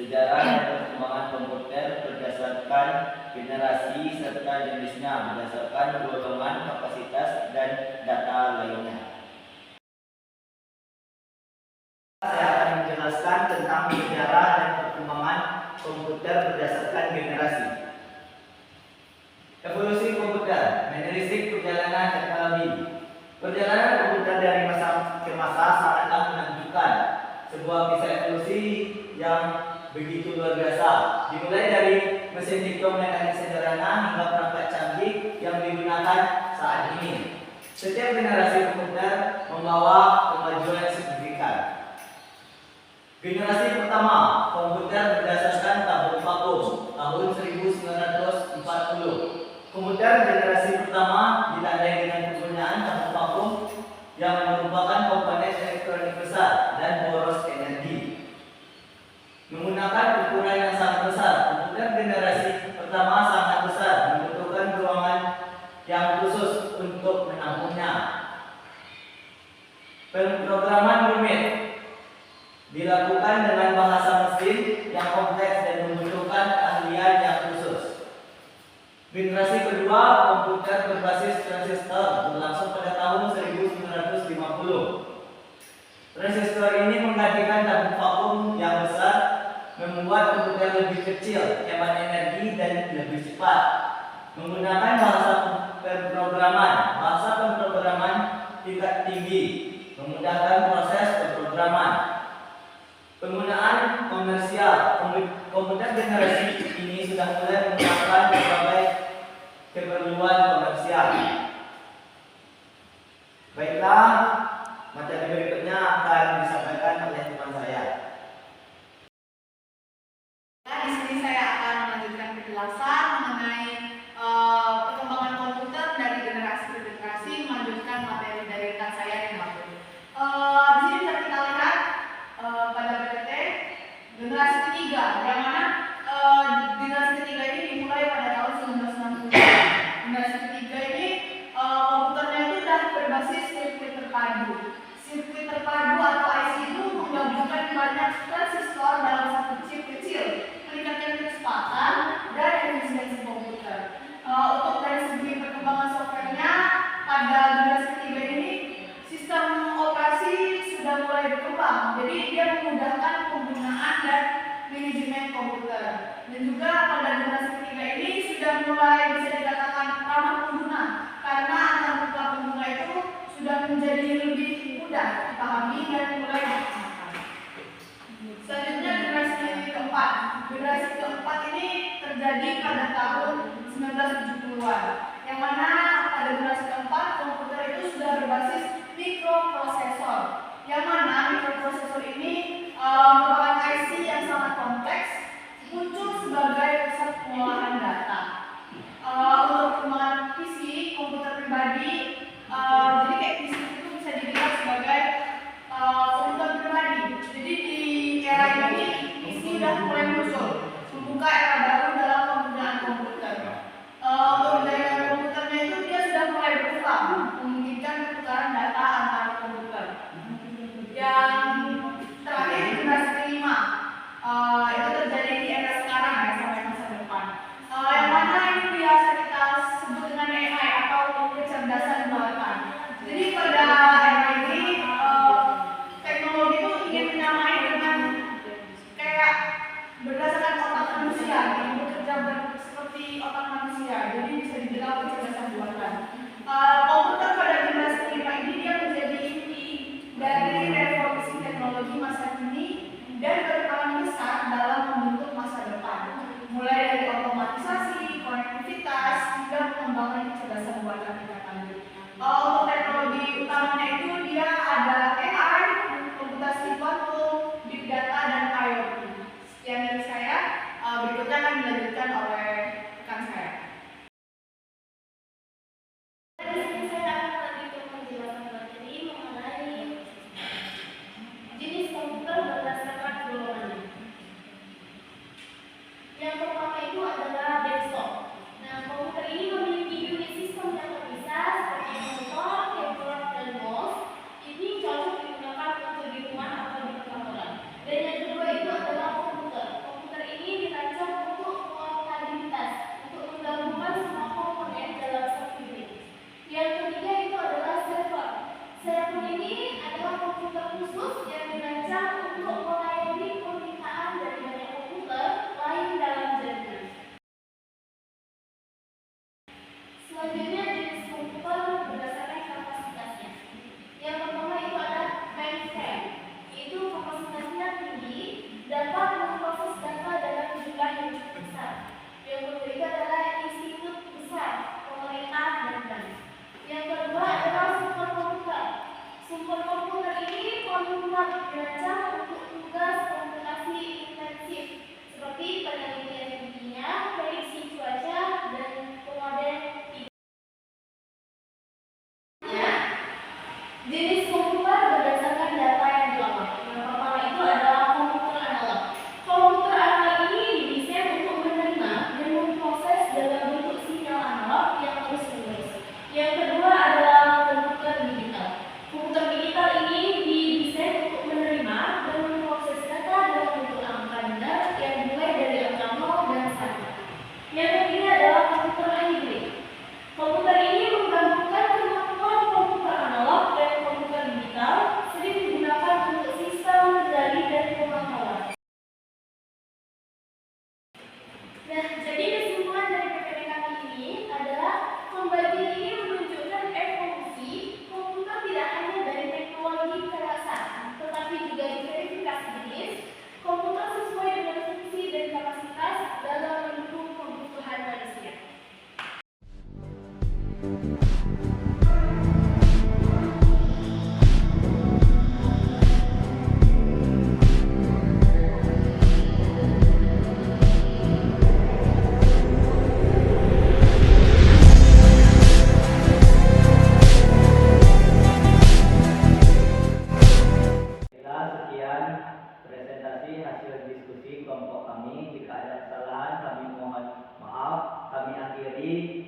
sejarah dan perkembangan komputer berdasarkan generasi serta jenisnya berdasarkan golongan, kapasitas, dan data lainnya. Saya akan menjelaskan tentang sejarah dan perkembangan komputer berdasarkan generasi. Evolusi komputer menelisik perjalanan teknologi. Perjalanan komputer dari masa ke masa sangatlah menakjubkan. Sebuah kisah evolusi yang begitu luar biasa. Dimulai dari mesin diktum mekanik sederhana hingga perangkat canggih yang digunakan saat ini. Setiap generasi komputer membawa kemajuan signifikan. Generasi pertama, komputer berdasarkan tabung vakum tahun 1940. Komputer generasi pertama ditandai dengan penggunaan tabung vakum yang merupakan komponen elektronik besar dan boros energi. Menggunakan ukuran yang sangat besar, komputer generasi pertama sangat besar, membutuhkan ruangan yang khusus untuk menampungnya. Pemrograman rumit dilakukan dengan bahasa mesin yang kompleks dan membutuhkan keahlian yang khusus. Generasi kedua, komputer berbasis transistor berlangsung pada tahun 1950. Transistor ini menggantikan tabung vakum yang besar, membuat komputer lebih kecil, hemat energi, dan lebih cepat. Menggunakan bahasa pemrograman tingkat tinggi, memudahkan proses pemrograman. Penggunaan komersial. Komputer generasi ini sudah mulai menggunakan berbagai keperluan komersial. Baiklah, materi berikutnya akan disampaikan oleh teman saya. Di sini saya akan melanjutkan penjelasan mengenai perkembangan komputer dari generasi ke generasi, melanjutkan materi dari rekan saya yang lalu. Di sini bisa kita lihat pada PPT generasi ketiga, yang mana generasi ketiga ini dimulai pada tahun 1960. Generasi ketiga ini komputernya itu sudah berbasis sirkuit terpadu. Sirkuit terpadu atau IC itu menggabungkan banyak transistor dalam satu chip kecil, meningkatkan kecepatan dan efisiensi komputer. Untuk dari segi perkembangan softwarenya, pada generasi ketiga ini sistem operasi sudah mulai berkembang, jadi dia memudahkan penggunaan dan manajemen komputer. Dan juga pada generasi ketiga ini sudah mulai bisa dikatakan ramah pengguna, karena antarmuka pengguna itu sudah menjadi lebih mudah dipahami dan mulai digunakan. Selanjutnya generasi keempat. Generasi keempat ini terjadi pada tahun 1970-an, yang mana pada generasi keempat komputer itu sudah berbasis mikroprosesor, yang mana mikroprosesor ini merupakan IC yang sangat kompleks, muncul sebagai pusat pengolahan data. Untuk perkembangan PC, komputer pribadi, jadi kayak PC itu bisa dilihat sebagai komputer pribadi. Jadi di era ini PC sudah mulai muncul, membuka era baru dalam penggunaan komputer. Untuk jaringan komputernya itu dia sudah mulai berkembang, memungkinkan pertukaran data antar komputer. Yang terakhir generasi kelima, itu terjadi di era sekarang ya, sampai masa depan. Yang mana ini biasa kita sebut dengan AI atau kecerdasan buatan. Jadi pada era ini teknologi itu ingin menyamai dengan kayak berdasarkan otak manusia, yang bekerja seperti otak manusia. Jadi bisa dibilang kecerdasan buatan. Komputer pada generasi kelima ini dia menjadi inti dari revolusi teknologi masa kini dan berperan besar dalam membentuk masa depan, mulai dari otomatisasi, konektivitas, hingga pengembangan kecerdasan buatan tingkat lanjut. Untuk teknologi utamanya itu dia ada AI, komputasi kuantum, big data, dan IoT. Sekian dari saya, berikutnya akan dilanjutkan oleh rekan saya. Dari sini saya akan melanjutkan penjelasan materi mengenai jenis komputer berdasarkan golongannya. Yang pertama itu adalah desktop. Nah, komputer ini memiliki unit sistem yang terpisah seperti monitor, keyboard, dan mouse. Ini cocok digunakan untuk di rumah atau di kantoran. Dan yang kedua itu adalah komputer. Sekian presentasi hasil diskusi kelompok kami. Jika ada kesalahan kami mohon maaf. Kami akhiri.